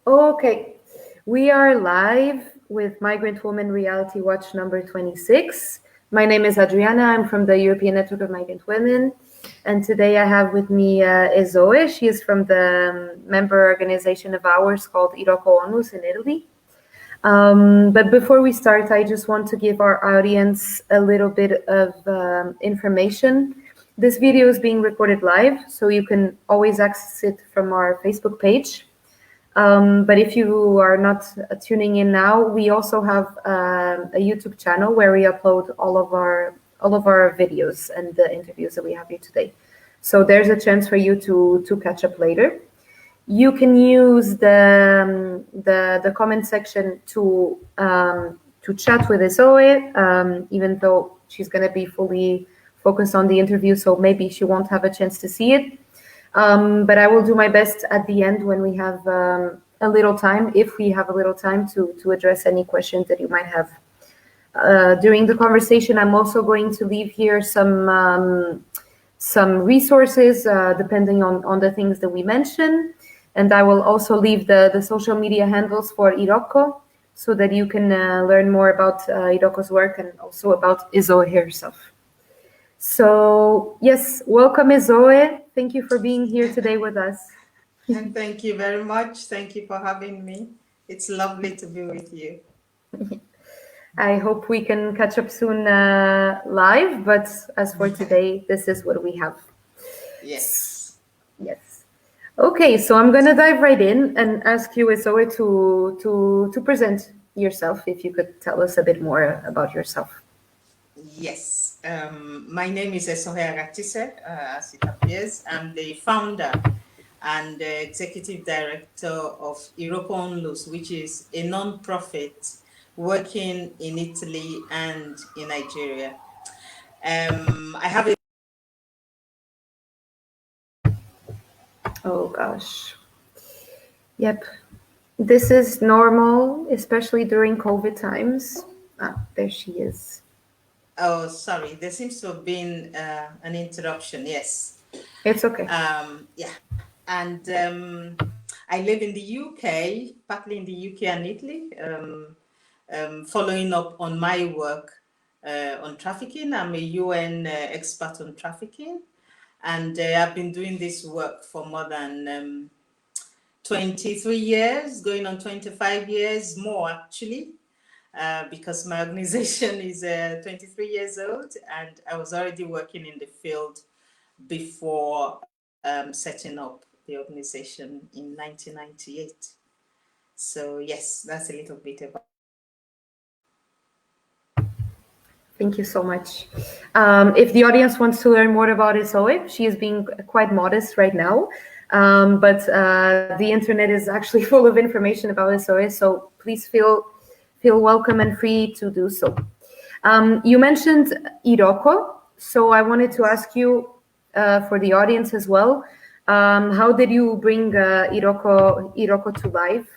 Okay, we are live with Migrant Women Reality Watch number 26. My name is Adriana. I'm from the European Network of Migrant Women. And today I have with me Esohe. She is from the member organization of ours called IROKO Onlus in Italy. But before we start, I just want to give our audience a little bit of information. This video is being recorded live, so you can always access it from our Facebook page. But if you are not tuning in now, we also have a YouTube channel where we upload all of our videos and the interviews that we have here today. So there's a chance for you to catch up later. You can use the comment section to chat with Esohe, even though she's going to be fully focused on the interview, so maybe she won't have a chance to see it. But I will do my best at the end when we have a little time, if we have a little time, to address any questions that you might have. During the conversation, I'm also going to leave here some resources depending on the things that we mention. And I will also leave the social media handles for IROKO so that you can learn more about IROKO's work and also about Esohe herself. So yes, welcome Esohe. Thank you for being here today with us. And thank you very much. Thank you for having me. It's lovely to be with you. I hope we can catch up soon live, but as for today, this is what we have. Yes. Yes. Okay, so I'm going to dive right in and ask you, Esohe, to present yourself, if you could tell us a bit more about yourself. Yes. My name is Esohe Aghatise, as it appears. I'm the founder and the executive director of IROKO Onlus, which is a non-profit working in Italy and in Nigeria. I have a... Oh gosh. Yep. This is normal, especially during COVID times. Ah, there she is. Oh, sorry. There seems to have been an interruption. Yes. It's okay. Yeah. And I live in the UK, partly in the UK and Italy, following up on my work on trafficking. I'm a UN expert on trafficking, and I've been doing this work for more than 23 years, going on 25 years, more actually, because my organization is 23 years old, and I was already working in the field before setting up the organization in 1998. So yes, that's a little bit about. Thank you so much. If the audience wants to learn more about Esohe, she is being quite modest right now, but the internet is actually full of information about Esohe, so please feel welcome and free to do so. You mentioned IROKO, so I wanted to ask you, for the audience as well, how did you bring IROKO to life?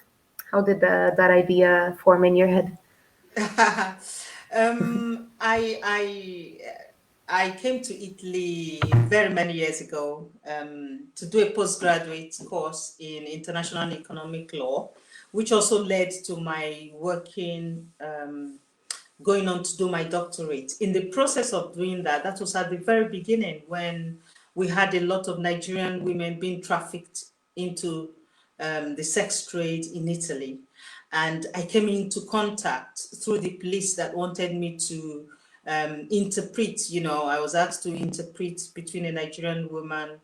How did that idea form in your head? I came to Italy very many years ago to do a postgraduate course in international economic law, which also led to my working, going on to do my doctorate. In the process of doing that, that was at the very beginning when we had a lot of Nigerian women being trafficked into the sex trade in Italy. And I came into contact through the police that wanted me to interpret, I was asked to interpret between a Nigerian woman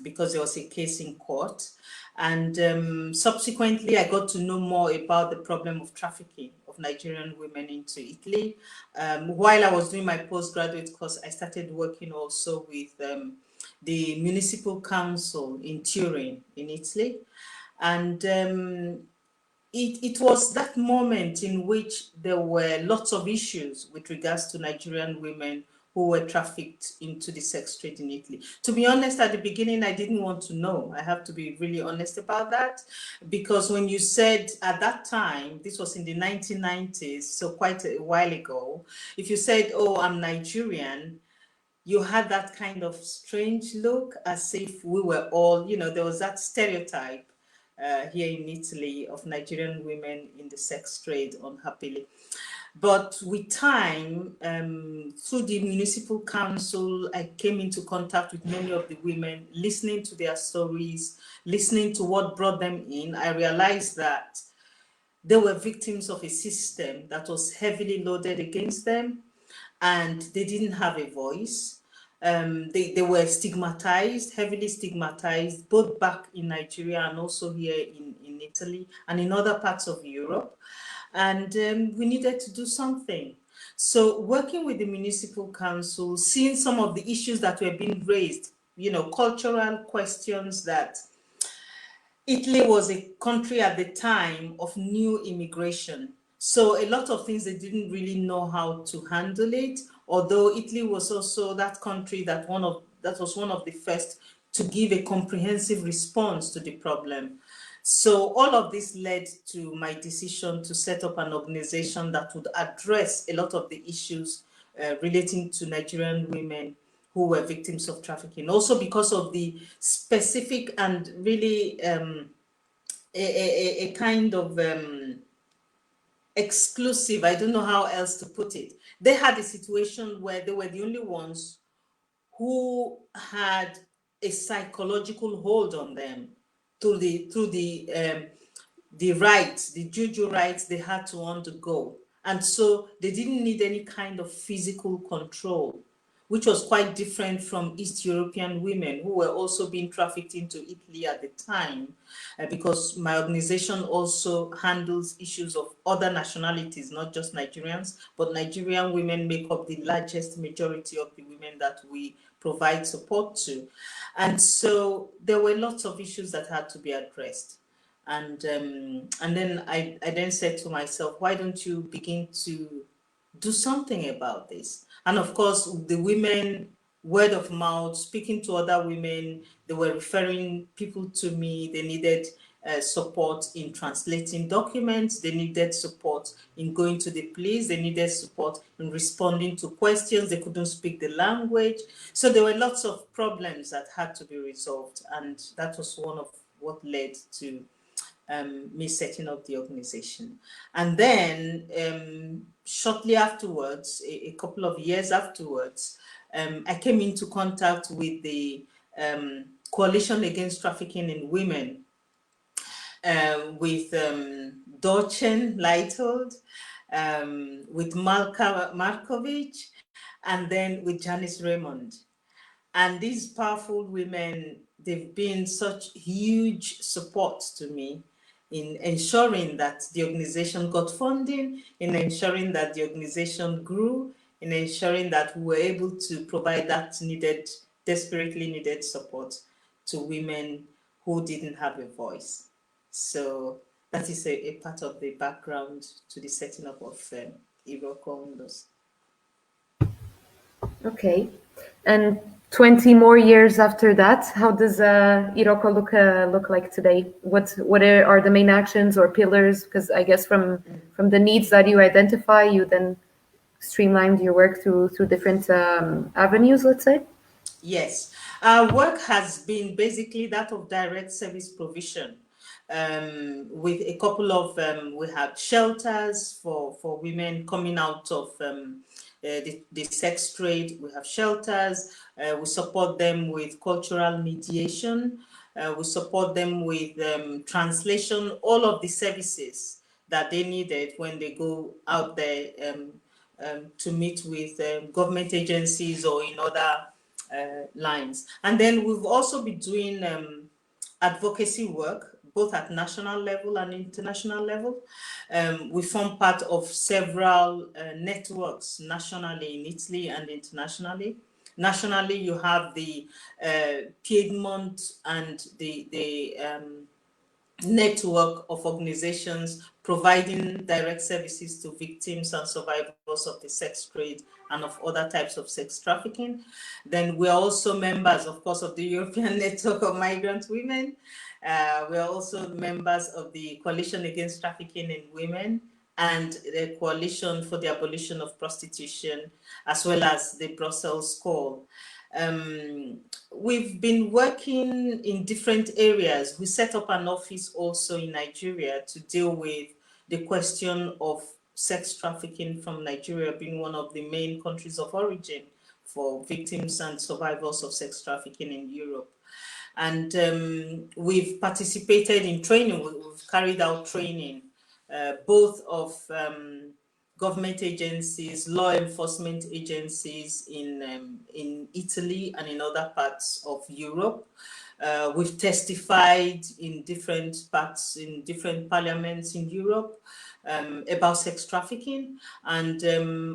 because there was a case in court. And subsequently, I got to know more about the problem of trafficking of Nigerian women into Italy. While I was doing my postgraduate course, I started working also with the municipal council in Turin in Italy. And it was that moment in which there were lots of issues with regards to Nigerian women who were trafficked into the sex trade in Italy. To be honest, at the beginning, I didn't want to know. I have to be really honest about that, because when you said at that time, this was in the 1990s, so quite a while ago, if you said, oh, I'm Nigerian, you had that kind of strange look as if we were all, there was that stereotype here in Italy of Nigerian women in the sex trade, unhappily. But with time, through the municipal council, I came into contact with many of the women, listening to their stories, listening to what brought them in. I realized that they were victims of a system that was heavily loaded against them, and they didn't have a voice. They were stigmatized, heavily stigmatized, both back in Nigeria and also here in Italy and in other parts of Europe. And we needed to do something. So working with the municipal council, seeing some of the issues that were being raised, you know, cultural questions that Italy was a country at the time of new immigration. So a lot of things they didn't really know how to handle it, although Italy was also that country that was one of the first to give a comprehensive response to the problem. So all of this led to my decision to set up an organization that would address a lot of the issues relating to Nigerian women who were victims of trafficking. Also because of the specific and really a kind of exclusive, I don't know how else to put it. They had a situation where they were the only ones who had a psychological hold on them through the rights, the Juju rights they had to undergo. And so they didn't need any kind of physical control, which was quite different from East European women who were also being trafficked into Italy at the time, because my organization also handles issues of other nationalities, not just Nigerians, but Nigerian women make up the largest majority of the women that we provide support to. And so there were lots of issues that had to be addressed. And then I then said to myself, why don't you begin to do something about this? And of course, the women, word of mouth, speaking to other women, they were referring people to me. They needed support in translating documents. They needed support in going to the police. They needed support in responding to questions. They couldn't speak the language. So there were lots of problems that had to be resolved. And that was one of what led to me setting up the organization. And then shortly afterwards, a couple of years afterwards, I came into contact with the Coalition Against Trafficking in Women, with Dorchen Leithold, with Malka Markovic, and then with Janice Raymond. And these powerful women, they've been such huge support to me in ensuring that the organization got funding, in ensuring that the organization grew, in ensuring that we were able to provide that needed, desperately needed support to women who didn't have a voice. So that is a part of the background to the setting up of IROKO Onlus. Okay. And 20 more years after that, how does IROKO look like today? What are the main actions or pillars? Because I guess from the needs that you identify, you then streamlined your work through different avenues, let's say? Yes, our work has been basically that of direct service provision, with a couple of, we have shelters for women coming out of the sex trade. We have shelters. We support them with cultural mediation. We support them with translation, all of the services that they needed when they go out there to meet with government agencies or in other lines. And then we've also been doing advocacy work, both at national level and international level. We form part of several networks nationally in Italy and internationally. Nationally, you have the Piedmont and the network of organizations providing direct services to victims and survivors of the sex trade and of other types of sex trafficking. Then we're also members, of course, of the European Network of Migrant Women. We're also members of the Coalition Against Trafficking in Women and the Coalition for the Abolition of Prostitution, as well as the Brussels Call. We've been working in different areas. We set up an office also in Nigeria to deal with the question of sex trafficking, from Nigeria being one of the main countries of origin for victims and survivors of sex trafficking in Europe. And we've participated in training. We've carried out training, both of government agencies, law enforcement agencies in Italy and in other parts of Europe. We've testified in different parts, in different parliaments in Europe, about sex trafficking, and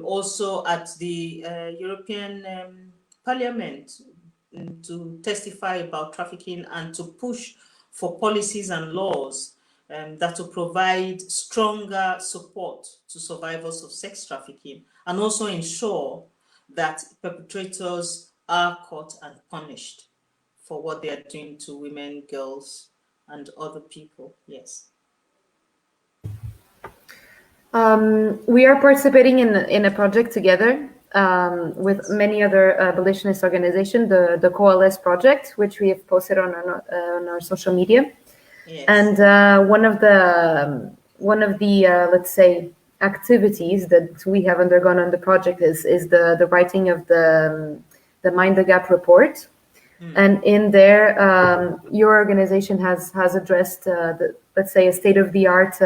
also at the European Parliament to testify about trafficking and to push for policies and laws that will provide stronger support to survivors of sex trafficking, and also ensure that perpetrators are caught and punished for what they are doing to women, girls, and other people. Yes. We are participating in a project together with many other abolitionist organizations, the Coalesce project, which we have posted on our social media. Yes. And one of the let's say activities that we have undergone on the project is the writing of the Mind the Gap report. And in there, your organization has addressed let's say a state of the art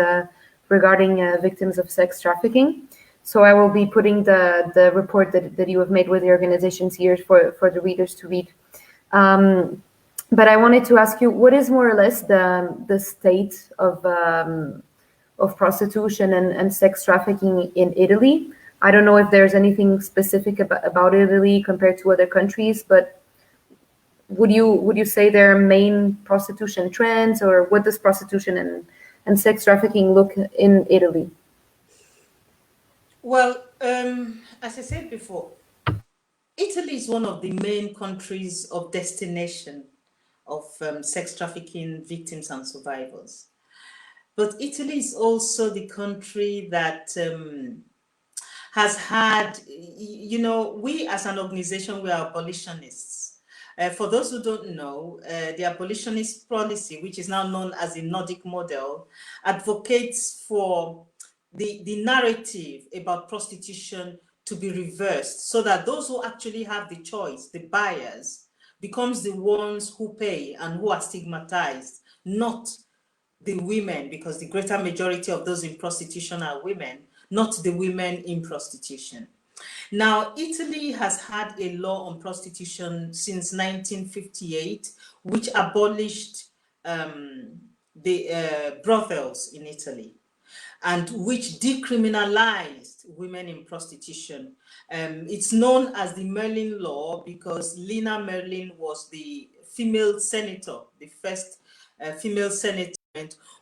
regarding victims of sex trafficking. So I will be putting the report that you have made with the organizations here for the readers to read. But I wanted to ask you, what is more or less the state of prostitution and sex trafficking in Italy? I don't know if there's anything specific about Italy compared to other countries, but would you say there are main prostitution trends, or what does prostitution and sex trafficking look in Italy? Well, as I said before, Italy is one of the main countries of destination of sex trafficking victims and survivors. But Italy is also the country that has had, we as an organization, we are abolitionists. For those who don't know, the abolitionist policy, which is now known as the Nordic model, advocates for the narrative about prostitution to be reversed, so that those who actually have the choice, the buyers, becomes the ones who pay and who are stigmatized, not the women, because the greater majority of those in prostitution are women, not the women in prostitution. Now, Italy has had a law on prostitution since 1958, which abolished the brothels in Italy, and which decriminalized women in prostitution. It's known as the Merlin Law because Lina Merlin was the female senator, the first female senator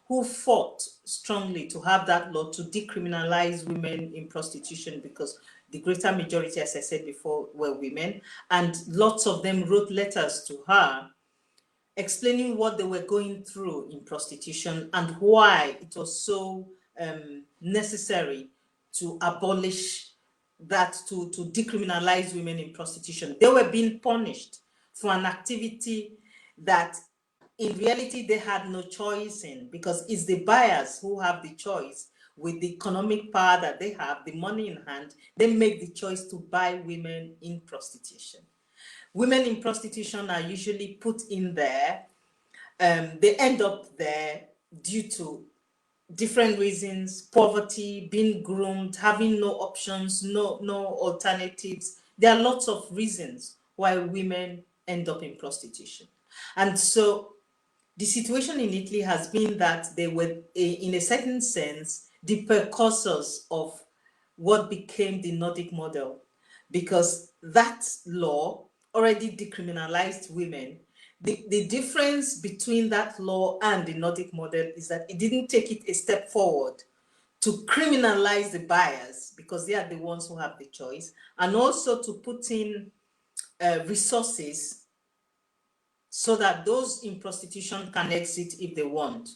who fought strongly to have that law to decriminalize women in prostitution, because the greater majority, as I said before, were women, and lots of them wrote letters to her explaining what they were going through in prostitution and why it was so necessary to abolish that, to decriminalize women in prostitution. They were being punished for an activity that in reality they had no choice in, because it's the buyers who have the choice. With the economic power that they have, the money in hand, they make the choice to buy women in prostitution. Women in prostitution are usually put in there. They end up there due to different reasons: poverty, being groomed, having no options, no alternatives. There are lots of reasons why women end up in prostitution. And so the situation in Italy has been that they were, in a certain sense, the precursors of what became the Nordic model, because that law already decriminalized women. The difference between that law and the Nordic model is that it didn't take it a step forward to criminalize the buyers, because they are the ones who have the choice, and also to put in resources so that those in prostitution can exit if they want.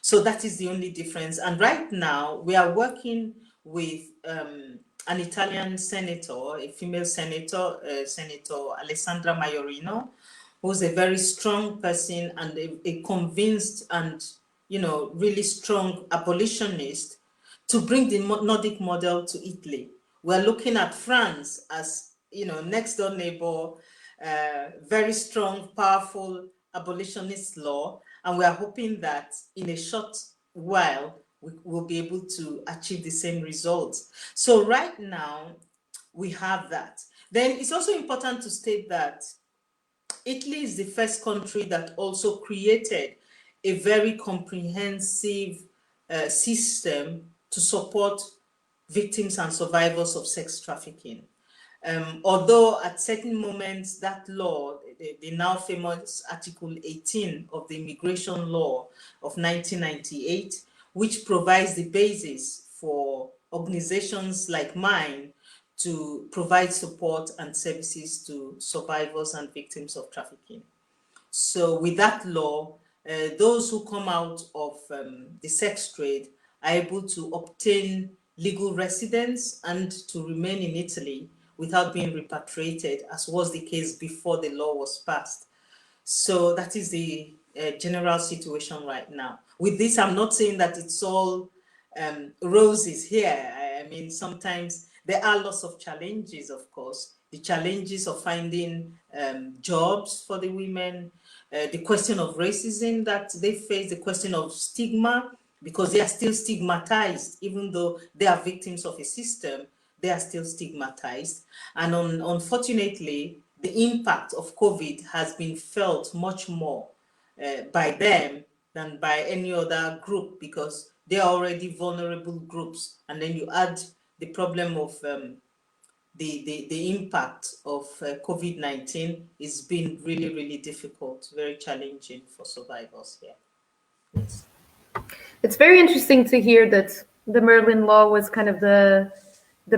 So that is the only difference. And right now we are working with an Italian senator, a female senator, Senator Alessandra Maiorino, who's a very strong person and a convinced and, really strong abolitionist, to bring the Nordic model to Italy. We're looking at France as, next door neighbor, very strong, powerful abolitionist law, and we are hoping that in a short while we will be able to achieve the same results. So right now we have that. Then it's also important to state that Italy is the first country that also created a very comprehensive system to support victims and survivors of sex trafficking. Although at certain moments that law, the now famous Article 18 of the Immigration Law of 1998, which provides the basis for organizations like mine to provide support and services to survivors and victims of trafficking. So with that law, those who come out of the sex trade are able to obtain legal residence and to remain in Italy without being repatriated, as was the case before the law was passed. So that is the general situation right now. With this, I'm not saying that it's all roses here. I mean, sometimes there are lots of challenges, of course. The challenges of finding jobs for the women, the question of racism that they face, the question of stigma, because they are still stigmatized, even though they are victims of a system, they are still stigmatized. And unfortunately, the impact of COVID has been felt much more by them than by any other group, because they are already vulnerable groups. And then you add the problem of the impact of COVID-19 is been really, really difficult, very challenging for survivors here. Yes. It's very interesting to hear that the Merlin Law was kind of the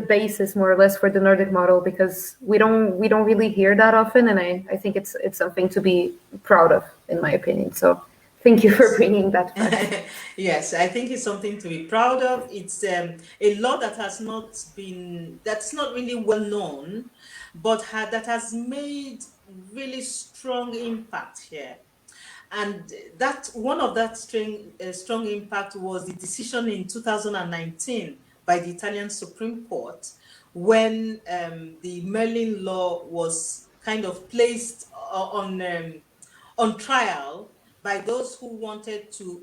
basis, more or less, for the Nordic model, because we don't really hear that often, and I think it's something to be proud of, in my opinion. So thank you for bringing that back. Yes, I think it's something to be proud of. It's a law that that's not really well known, but that has made really strong impact here. And that one of that strong impact was the decision in 2019 by the Italian Supreme Court, when the Merlin Law was kind of placed on trial by those who wanted to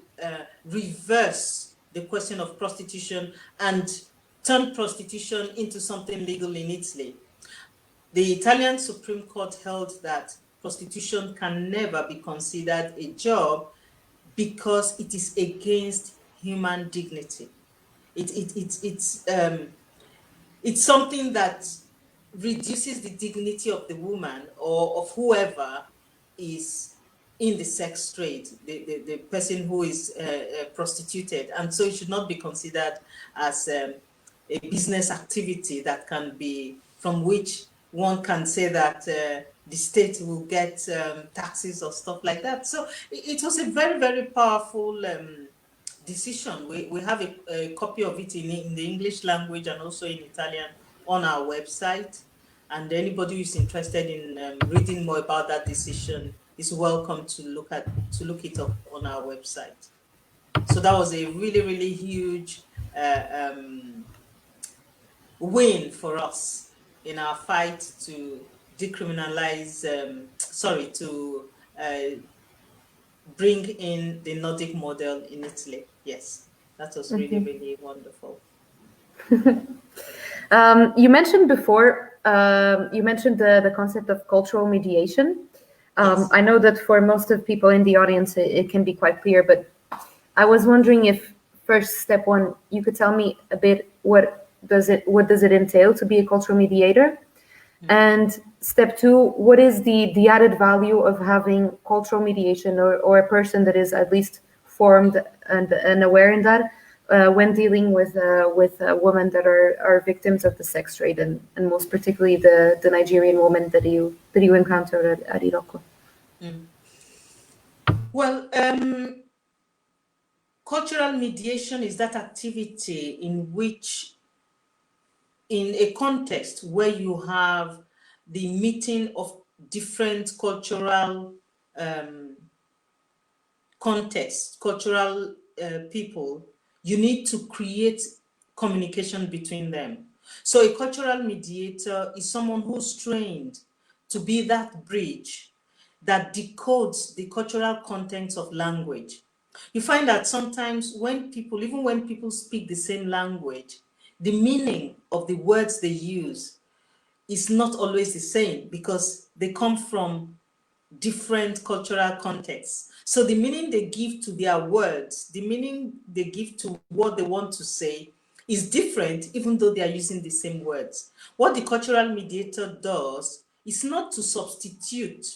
reverse the question of prostitution and turn prostitution into something legal in Italy. The Italian Supreme Court held that prostitution can never be considered a job because it is against human dignity. It's something that reduces the dignity of the woman or of whoever is in the sex trade, the person who is prostituted. And so it should not be considered as a business activity that can be, from which one can say that the state will get taxes or stuff like that. So it was a very, very powerful decision. We have a copy of it in the English language and also in Italian on our website. And anybody who is interested in reading more about that decision is welcome to look it up on our website. So that was a really, really huge win for us in our fight to decriminalize, to bring in the Nordic model in Italy. Yes, that was really, really wonderful. You mentioned before, the concept of cultural mediation. Yes. I know that for most of people in the audience, it can be quite clear, but I was wondering if, first, step one, you could tell me a bit what does it entail to be a cultural mediator? And step two, what is the added value of having cultural mediation, or a person that is at least formed and aware in that when dealing with women that are victims of the sex trade, and most particularly the Nigerian woman that you encountered at IROKO? Well, cultural mediation is that activity in which in a context where you have the meeting of different cultural contexts, cultural people, you need to create communication between them. So a cultural mediator is someone who's trained to be that bridge that decodes the cultural contents of language. You find that sometimes when people, even when people speak the same language, the meaning of the words they use is not always the same because they come from different cultural contexts. So the meaning they give to their words, the meaning they give to what they want to say is different, even though they are using the same words. What the cultural mediator does is not to substitute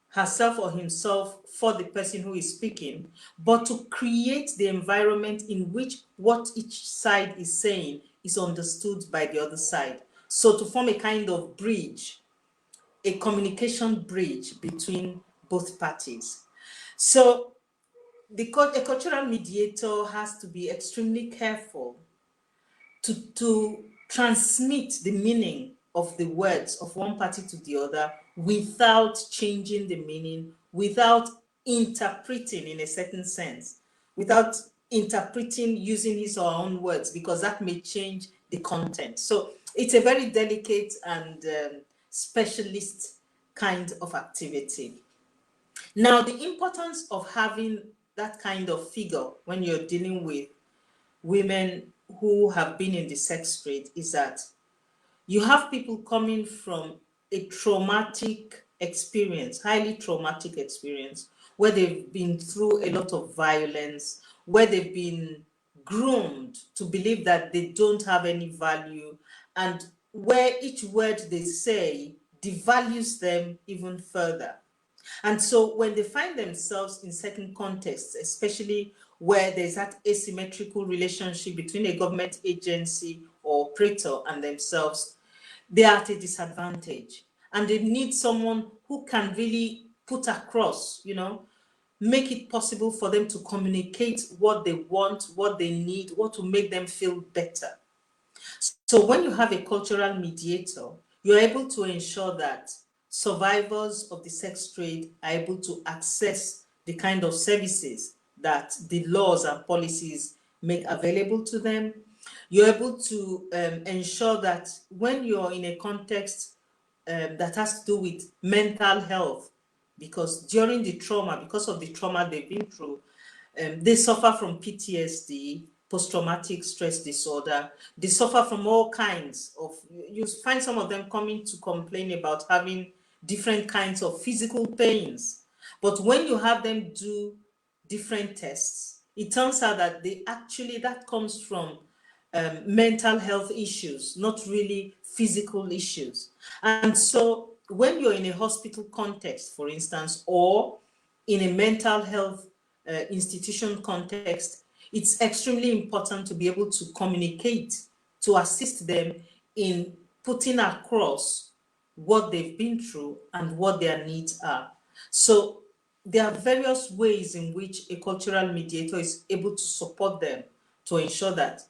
herself or himself for the person who is speaking, but to create the environment in which what each side is saying is understood by the other side. So to form a kind of bridge, a communication bridge between both parties. So a cultural mediator has to be extremely careful to transmit the meaning of the words of one party to the other without changing the meaning, without interpreting in a certain sense, without interpreting using his or her own words, because that may change the content. So it's a very delicate and specialist kind of activity. Now, the importance of having that kind of figure when you're dealing with women who have been in the sex trade is that you have people coming from a traumatic experience, highly traumatic experience, where they've been through a lot of violence, where they've been groomed to believe that they don't have any value, and where each word they say devalues them even further. And so when they find themselves in certain contexts, especially where there's that asymmetrical relationship between a government agency or operator and themselves, they are at a disadvantage. And they need someone who can really put across, make it possible for them to communicate what they want, what they need, what will make them feel better. So when you have a cultural mediator, you're able to ensure that survivors of the sex trade are able to access the kind of services that the laws and policies make available to them. You're able to ensure that when you're in a context that has to do with mental health, because during the trauma, because of the trauma they've been through, they suffer from PTSD, post-traumatic stress disorder. They suffer from all kinds of, you find some of them coming to complain about having different kinds of physical pains. But when you have them do different tests, it turns out that that comes from mental health issues, not really physical issues. And so when you're in a hospital context, for instance, or in a mental health institution context, it's extremely important to be able to communicate, to assist them in putting across what they've been through and what their needs are. So there are various ways in which a cultural mediator is able to support them to ensure that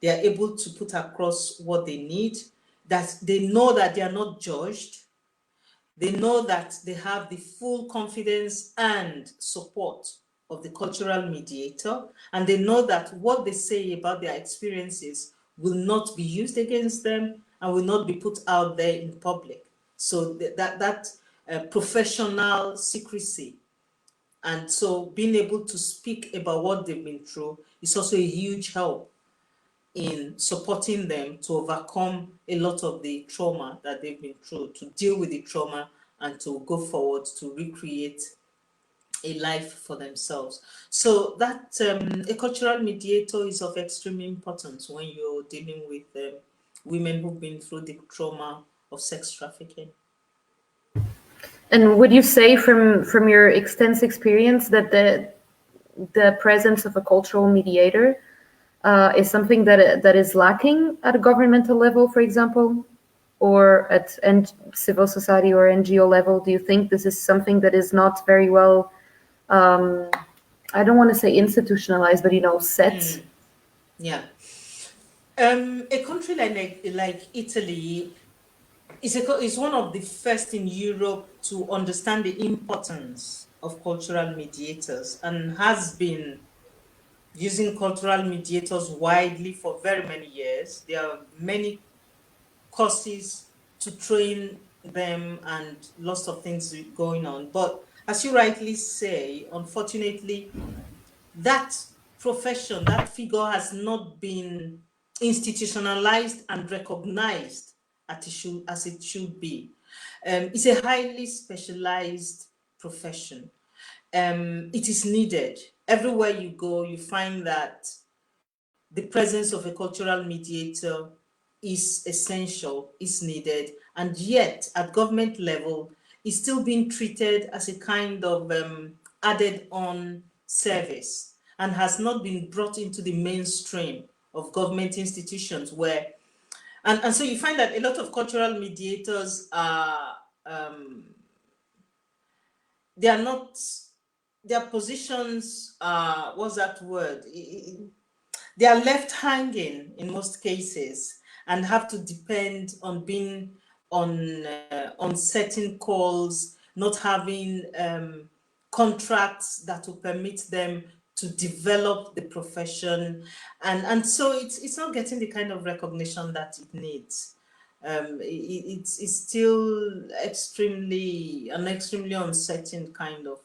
they are able to put across what they need, that they know that they are not judged, they know that they have the full confidence and support of the cultural mediator, and they know that what they say about their experiences will not be used against them and will not be put out there in public. So that professional secrecy, and so being able to speak about what they've been through is also a huge help in supporting them to overcome a lot of the trauma that they've been through, to deal with the trauma and to go forward to recreate a life for themselves. So that a cultural mediator is of extreme importance when you're dealing with women who've been through the trauma of sex trafficking. And would you say from your extensive experience that the presence of a cultural mediator is something that is lacking at a governmental level, for example, or at civil society or NGO level? Do you think this is something that is not very well, I don't want to say institutionalized, but set? Yeah. A country like Italy is one of the first in Europe to understand the importance of cultural mediators and has been using cultural mediators widely for very many years. There are many courses to train them and lots of things going on. But as you rightly say, unfortunately, that profession, that figure has not been institutionalized and recognized as it should be. It's a highly specialized profession. It is needed. Everywhere you go, you find that the presence of a cultural mediator is essential, is needed, and yet at government level, it's still being treated as a kind of added on service and has not been brought into the mainstream of government institutions where, and so you find that a lot of cultural mediators are, they are not, their positions are, what's that word? They are left hanging in most cases and have to depend on being on certain calls, not having contracts that will permit them to develop the profession, and so it's not getting the kind of recognition that it needs. It's still an extremely uncertain kind of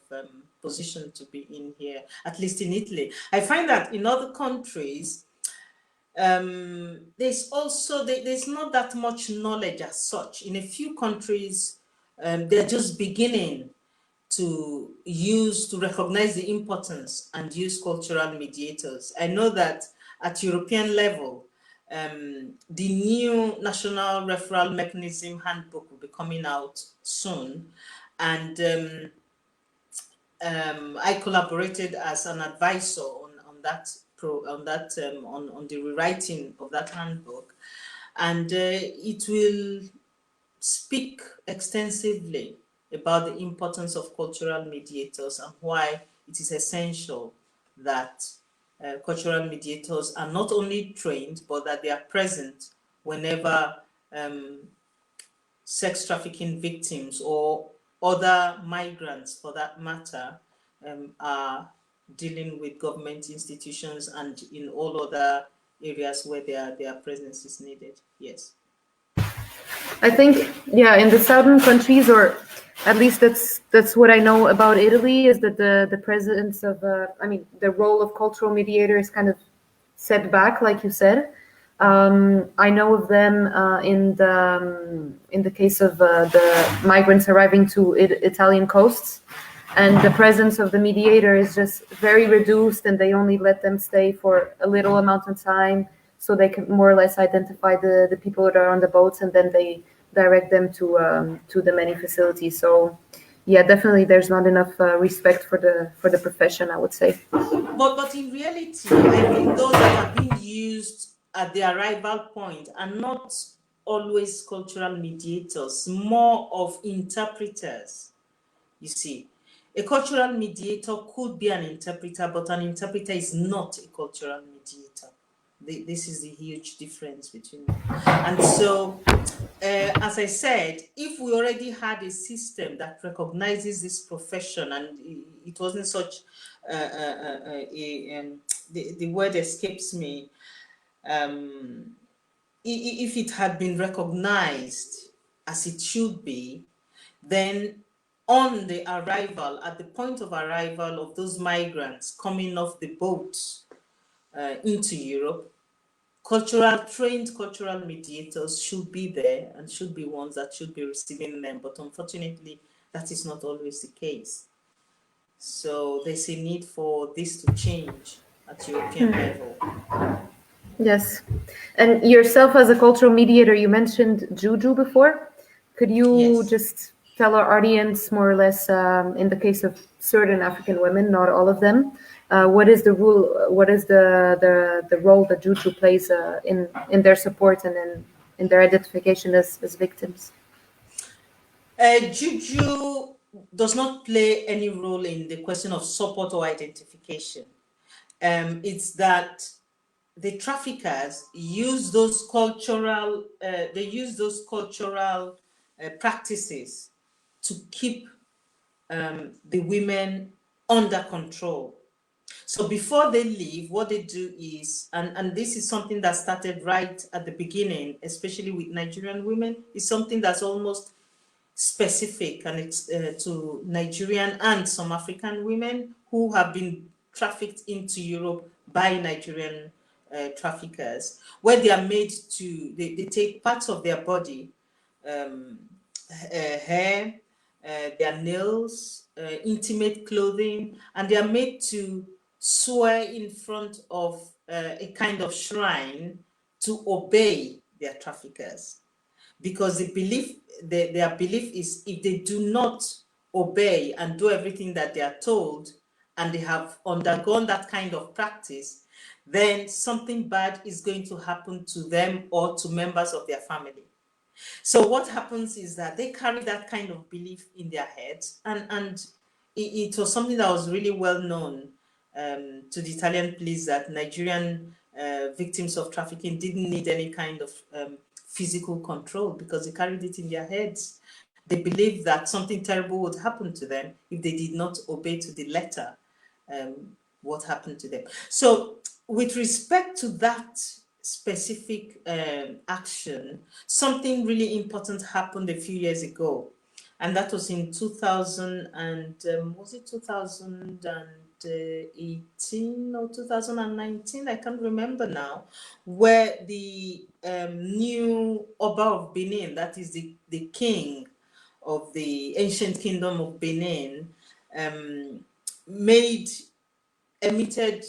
position to be in here, at least in Italy. I find that in other countries, there's not that much knowledge as such. In a few countries, they're just beginning to recognize the importance and use cultural mediators. I know that at European level, the new national referral mechanism handbook will be coming out soon, and I collaborated as an advisor on the rewriting of that handbook, and it will speak extensively about the importance of cultural mediators and why it is essential that cultural mediators are not only trained, but that they are present whenever sex trafficking victims or other migrants, for that matter, are dealing with government institutions and in all other areas where their presence is needed. Yes. I think, yeah, in the southern countries, or at least that's what I know about Italy, is that the presence of, the role of cultural mediator is kind of set back, like you said. I know of them in the case of the migrants arriving to Italian coasts, and the presence of the mediator is just very reduced, and they only let them stay for a little amount of time, so they can more or less identify the people that are on the boats, and then they direct them to the many facilities. So, yeah, definitely, there's not enough respect for the profession, I would say. But in reality, I think those that are being used at the arrival point are not always cultural mediators, more of interpreters. You see, a cultural mediator could be an interpreter, but an interpreter is not a cultural mediator. This is the huge difference between them. And so, as I said, if we already had a system that recognizes this profession, and it wasn't such the word escapes me, if it had been recognized as it should be, then on the arrival, at the point of arrival of those migrants coming off the boat into Europe, trained cultural mediators should be there and should be ones that should be receiving them. But unfortunately, that is not always the case. So there's a need for this to change at European level. Yes. And yourself as a cultural mediator, you mentioned Juju before. Could you just tell our audience more or less, in the case of certain African women, not all of them, what is the rule? What is the role that Juju plays in their support and in their identification as victims? Juju does not play any role in the question of support or identification. It's that the traffickers use those cultural, practices to keep the women under control. So before they leave, what they do is, and this is something that started right at the beginning, especially with Nigerian women, is something that's almost specific and to Nigerian and some African women who have been trafficked into Europe by Nigerian traffickers, where they are made to, they take parts of their body, hair, their nails, intimate clothing, and they are made to swear in front of a kind of shrine to obey their traffickers, because their belief is if they do not obey and do everything that they are told, and they have undergone that kind of practice, then something bad is going to happen to them or to members of their family. So what happens is that they carry that kind of belief in their heads, and it was something that was really well known to the Italian police, that Nigerian victims of trafficking didn't need any kind of physical control because they carried it in their heads. They believed that something terrible would happen to them if they did not obey to the letter what happened to them. So with respect to that specific action, something really important happened a few years ago. And that was in 2000 and, was it 2018 or 2019? I can't remember now, where the new Oba of Benin, that is the king of the ancient kingdom of Benin, emitted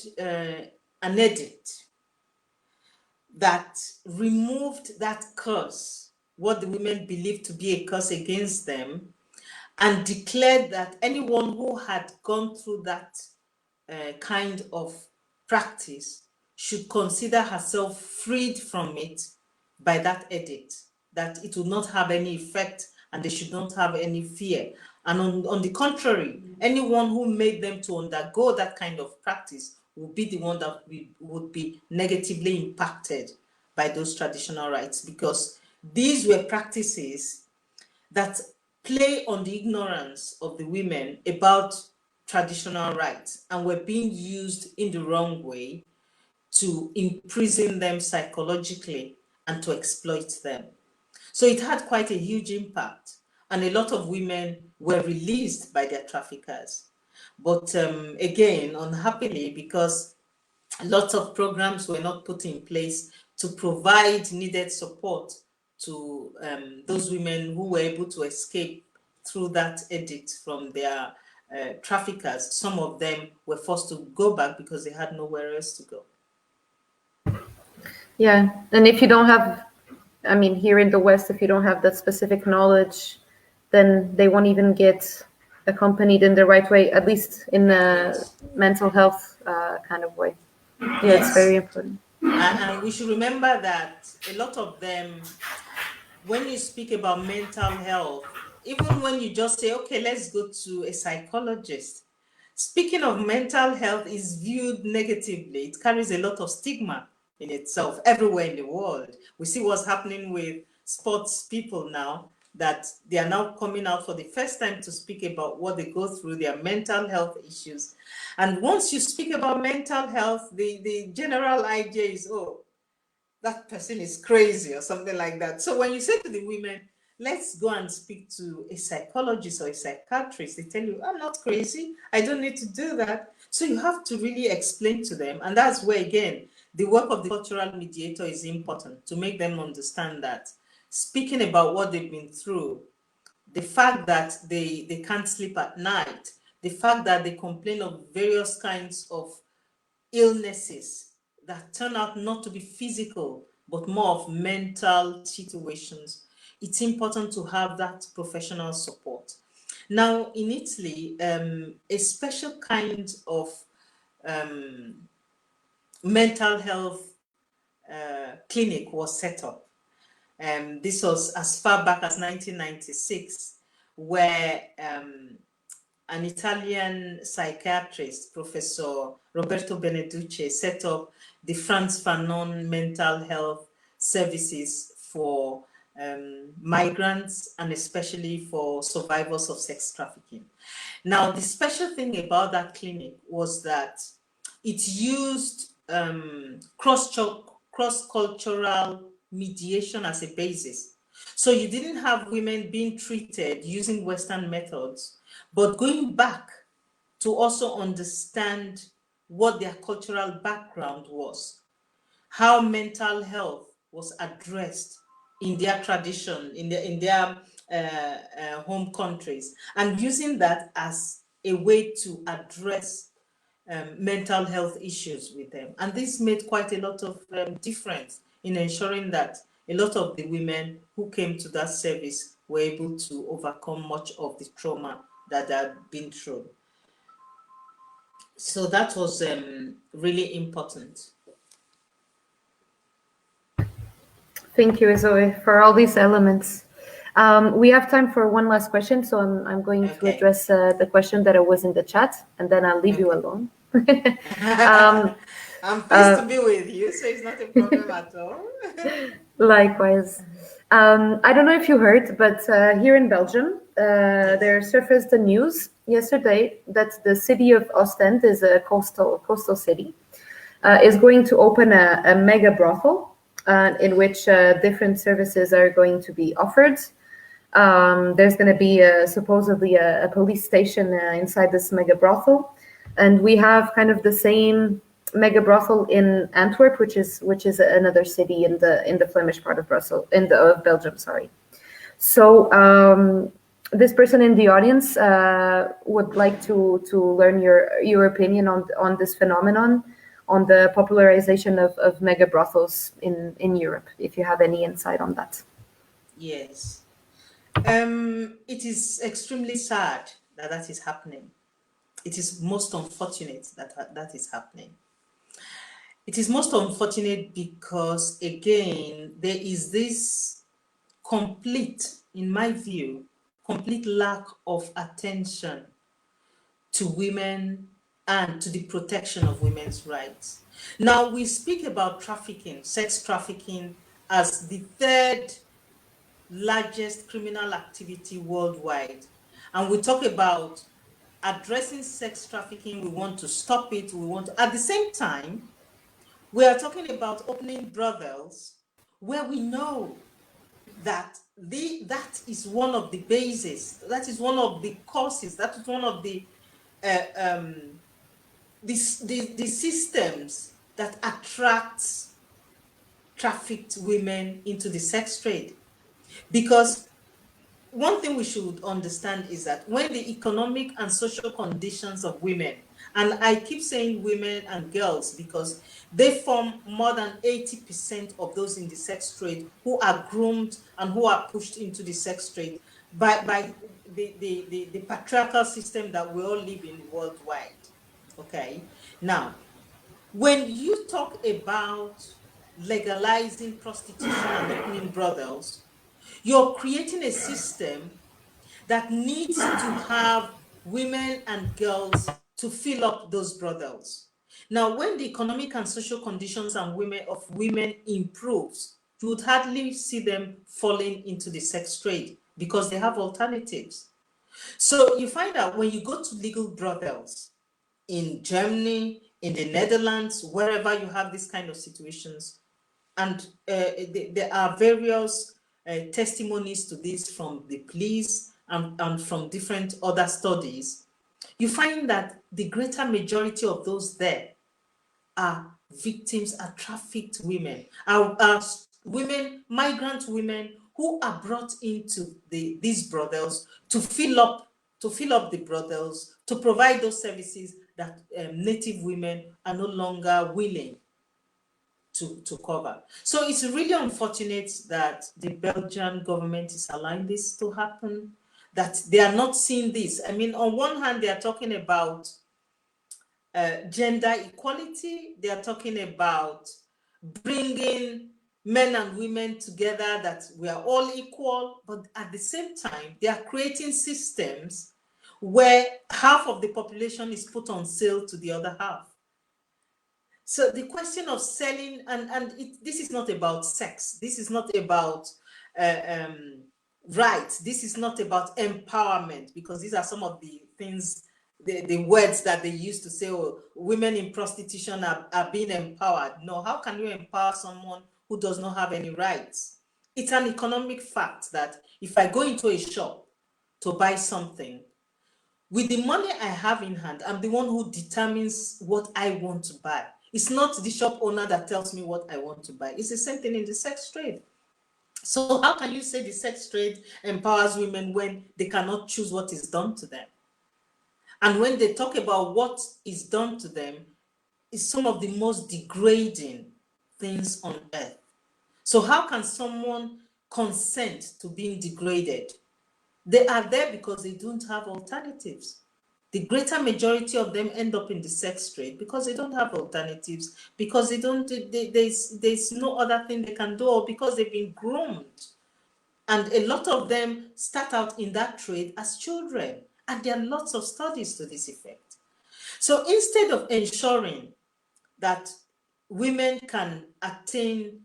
an edict that removed that curse, what the women believed to be a curse against them, and declared that anyone who had gone through that kind of practice should consider herself freed from it by that edict, that it would not have any effect and they should not have any fear. And on the contrary, anyone who made them to undergo that kind of practice would be the one that would be negatively impacted by those traditional rites, because these were practices that play on the ignorance of the women about traditional rights and were being used in the wrong way to imprison them psychologically and to exploit them. So it had quite a huge impact, and a lot of women were released by their traffickers. But again, unhappily, because lots of programs were not put in place to provide needed support to those women who were able to escape through that edict from their traffickers. Some of them were forced to go back because they had nowhere else to go. Yeah, and if you don't have, I mean, here in the West, if you don't have that specific knowledge, then they won't even get accompanied in the right way, at least in a mental health kind of way. Yeah, yes. It's very important. And we should remember that a lot of them, when you speak about mental health, even when you just say, okay, let's go to a psychologist, speaking of mental health is viewed negatively. It carries a lot of stigma in itself everywhere in the world. We see what's happening with sports people now, that they are now coming out for the first time to speak about what they go through, their mental health issues. And once you speak about mental health, the general idea is, oh, that person is crazy or something like that. So when you say to the women, let's go and speak to a psychologist or a psychiatrist, they tell you, I'm not crazy. I don't need to do that. So you have to really explain to them. And that's where, again, the work of the cultural mediator is important, to make them understand that speaking about what they've been through, the fact that they can't sleep at night, the fact that they complain of various kinds of illnesses that turn out not to be physical, but more of mental situations, it's important to have that professional support. Now, in Italy, a special kind of mental health clinic was set up. This was as far back as 1996, where an Italian psychiatrist, Professor Roberto Beneduce, set up the France Fanon mental health services for migrants and especially for survivors of sex trafficking. Now, the special thing about that clinic was that it used cross-cultural mediation as a basis. So you didn't have women being treated using Western methods, but going back to also understand what their cultural background was, how mental health was addressed in their tradition, in their home countries, and using that as a way to address mental health issues with them. And this made quite a lot of difference in ensuring that a lot of the women who came to that service were able to overcome much of the trauma that they had been through. So that was really important. Thank you, Esohe, for all these elements. We have time for one last question, so I'm going to address the question that was in the chat, and then I'll leave you alone. I'm pleased to be with you, so it's not a problem at all. Likewise. I don't know if you heard, but here in Belgium, there surfaced the news yesterday that the city of Ostend is a coastal city, is going to open a mega brothel in which different services are going to be offered. There's going to be supposedly a police station inside this mega brothel, and we have kind of the same mega brothel in Antwerp, which is another city in the Flemish part of Belgium. Sorry. So this person in the audience would like to learn your opinion on this phenomenon, on the popularization of mega brothels in Europe, if you have any insight on that. Yes. It is extremely sad that is happening. It is most unfortunate that is happening. It is most unfortunate because, again, there is this complete, in my view, complete lack of attention to women and to the protection of women's rights. Now, we speak about trafficking, sex trafficking, as the third largest criminal activity worldwide. And we talk about addressing sex trafficking, we want to stop it, at the same time, we are talking about opening brothels where we know that that is one of the bases, that is one of the causes, that is one of the systems that attracts trafficked women into the sex trade. Because one thing we should understand is that when the economic and social conditions of women, and I keep saying women and girls because they form more than 80% of those in the sex trade who are groomed and who are pushed into the sex trade by the patriarchal system that we all live in worldwide. Okay. Now, when you talk about legalizing prostitution and opening brothels, you're creating a system that needs to have women and girls to fill up those brothels. Now, when the economic and social conditions of women improves, you would hardly see them falling into the sex trade because they have alternatives. So you find out when you go to legal brothels in Germany, in the Netherlands, wherever you have this kind of situations, and there are various testimonies to this from the police and from different other studies, you find that the greater majority of those there are victims, are trafficked women, are women, migrant women who are brought into these brothels to fill up the brothels, to provide those services that native women are no longer willing to cover. So it's really unfortunate that the Belgian government is allowing this to happen, that they are not seeing this. I mean, on one hand, they are talking about gender equality. They are talking about bringing men and women together, that we are all equal. But at the same time, they are creating systems where half of the population is put on sale to the other half. So the question of selling, this is not about sex. This is not about rights. This is not about empowerment, because these are some of the things, the words that they used to say, oh, women in prostitution are being empowered. No, how can you empower someone who does not have any rights? It's an economic fact that if I go into a shop to buy something, with the money I have in hand, I'm the one who determines what I want to buy. It's not the shop owner that tells me what I want to buy. It's the same thing in the sex trade. So how can you say the sex trade empowers women when they cannot choose what is done to them? And when they talk about what is done to them, it's some of the most degrading things on earth. So how can someone consent to being degraded? They are there because they don't have alternatives. The greater majority of them end up in the sex trade because they don't have alternatives, because there's no other thing they can do, or because they've been groomed. And a lot of them start out in that trade as children. And there are lots of studies to this effect. So instead of ensuring that women can attain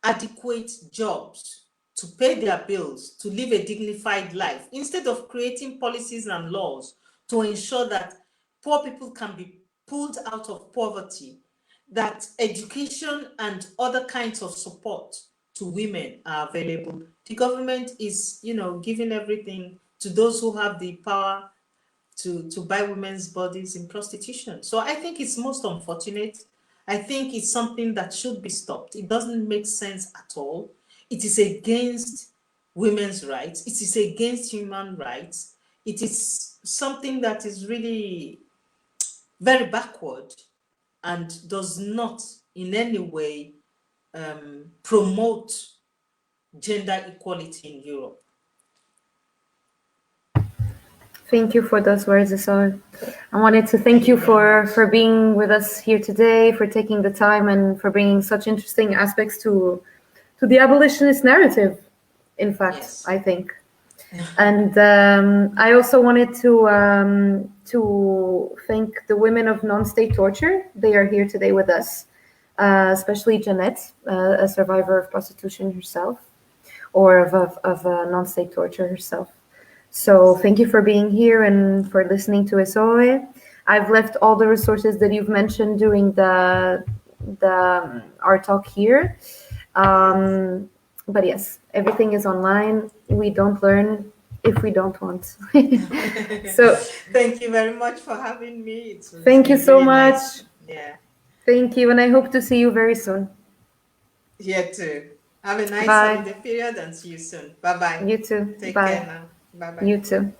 adequate jobs to pay their bills, to live a dignified life, instead of creating policies and laws to ensure that poor people can be pulled out of poverty, that education and other kinds of support to women are available, the government is, giving everything to those who have the power to buy women's bodies in prostitution. So I think it's most unfortunate. I think it's something that should be stopped. It doesn't make sense at all. It is against women's rights. It is against human rights. It is something that is really very backward and does not in any way promote gender equality in Europe. Thank you for those words, Esohe. I wanted to thank you for being with us here today, for taking the time, and for bringing such interesting aspects to the abolitionist narrative, in fact, yes. I think. And I also wanted to thank the women of non-state torture. They are here today with us, especially Jeanette, a survivor of prostitution herself, or of non-state torture herself. So thank you for being here and for listening to Esohe. I've left all the resources that you've mentioned during our talk here. But yes, everything is online. We don't learn if we don't want. So thank you very much for having me. Thank you so much. Nice. Yeah. Thank you, and I hope to see you very soon. Here too. Have a nice holiday period and see you soon. Bye-bye. You too. Take Bye. care now. Bye-bye. You too.